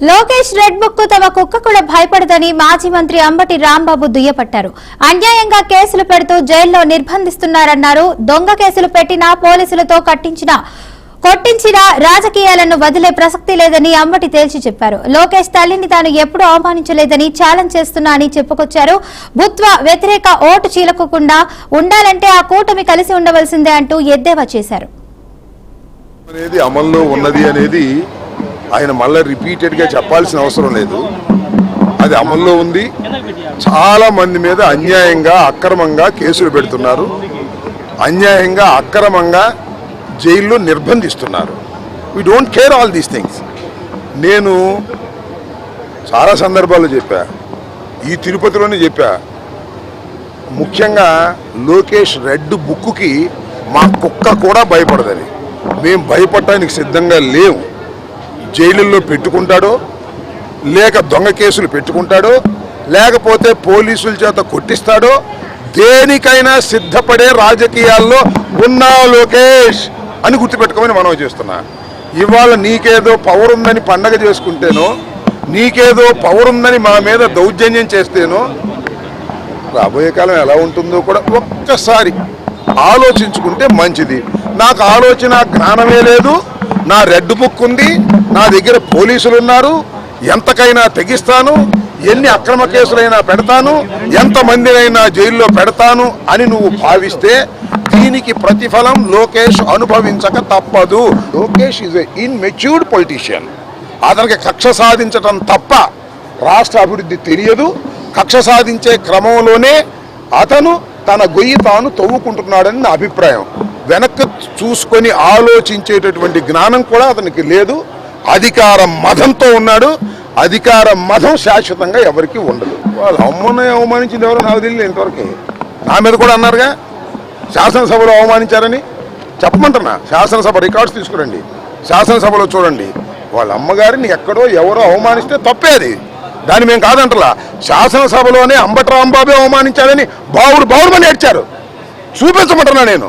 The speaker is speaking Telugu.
లోకేష్ రెడ్ బుక్ తమ కుక్క కూడా భయపడదని మాజీ మంత్రి అంబటి రాంబాబు దుయ్యపట్టారు. అన్యాయంగా కేసులు పెడుతూ జైల్లో నిర్బంధిస్తున్నారన్నారు. దొంగ కేసులు పెట్టినా పోలీసులతో కొట్టించిన రాజకీయాలను వదిలే ప్రసక్తి లేదని అంబటి తేల్చి చెప్పారు. లోకేష్ తల్లిని తాను ఎప్పుడూ అవమానించలేదని ఛాలెంజ్ చేస్తున్నా అని చెప్పుకొచ్చారు. బుత్వ వ్యతిరేక ఓటు చీలకుండా ఉండాలంటే ఆ కూటమి కలిసి ఉండవలసిందే అంటూ ఎద్దేవా చేశారు. అమల్లో ఉన్నది అనేది ఆయన మళ్ళీ రిపీటెడ్గా చెప్పాల్సిన అవసరం లేదు. అది అమల్లో ఉంది. చాలా మంది మీద అన్యాయంగా అక్రమంగా కేసులు పెడుతున్నారు. అన్యాయంగా అక్రమంగా జైల్లో నిర్బంధిస్తున్నారు. We don't care all these things. నేను చాలా సందర్భాల్లో చెప్పా, ఈ తిరుపతిలోనే చెప్పా, ముఖ్యంగా లోకేష్ రెడ్ బుక్కి మా కుక్క కూడా భయపడదని. మేము భయపడటానికి సిద్ధంగా లేవు. జైలుల్లో పెట్టుకుంటాడో, లేక దొంగ కేసులు పెట్టుకుంటాడో, లేకపోతే పోలీసుల చేత కొట్టిస్తాడో, దేనికైనా సిద్ధపడే రాజకీయాల్లో ఉన్నా లోకేష్ అని గుర్తుపెట్టుకోమని మనం చేస్తున్నా. ఇవాళ నీకేదో పవర్ ఉందని పండగ చేసుకుంటేనో, నీకేదో పవర్ ఉందని మా మీద దౌర్జన్యం చేస్తేనో రాబోయే కాలం ఎలా ఉంటుందో కూడా ఒక్కసారి ఆలోచించుకుంటే మంచిది. నాకు ఆలోచన జ్ఞానమే లేదు. నా రెడ్ బుక్ ఉంది, నా దగ్గర పోలీసులు ఉన్నారు, ఎంతకైనా తెగిస్తాను, ఎన్ని అక్రమ కేసులైనా పెడతాను, ఎంతమందినైనా జైల్లో పెడతాను అని నువ్వు భావిస్తే దీనికి ప్రతిఫలం లోకేష్ అనుభవించక తప్పదు. Lokesh is a immatured politician. అతనికి కక్ష సాధించటం తప్ప రాష్ట్ర అభివృద్ధి తెలియదు. కక్ష సాధించే క్రమంలోనే అతను తన గొయ్యి తాను తవ్వుకుంటున్నాడని నా అభిప్రాయం. వెనక్కి చూసుకొని ఆలోచించేటటువంటి జ్ఞానం కూడా అతనికి లేదు. అధికార మదంతో ఉన్నాడు. అధికార మదం శాశ్వతంగా ఎవరికి ఉండదు. వాళ్ళు అమ్మను అవమానించింది ఎవరో నాకు తెలియదు ఇంతవరకు. నా మీద కూడా అన్నారుగా శాసనసభలో అవమానించారని. చెప్పమంటున్నా, శాసనసభ రికార్డ్స్ తీసుకురండి, శాసనసభలో చూడండి. వాళ్ళ అమ్మగారిని ఎక్కడో ఎవరో అవమానిస్తే తప్పేది, దాన్ని మేము కాదంటలా. శాసనసభలోనే అంబటి రాంబాబే అవమానించారని బావుడు బావుడుమని ఏడ్చారు. చూపించమంటున్నా నేను.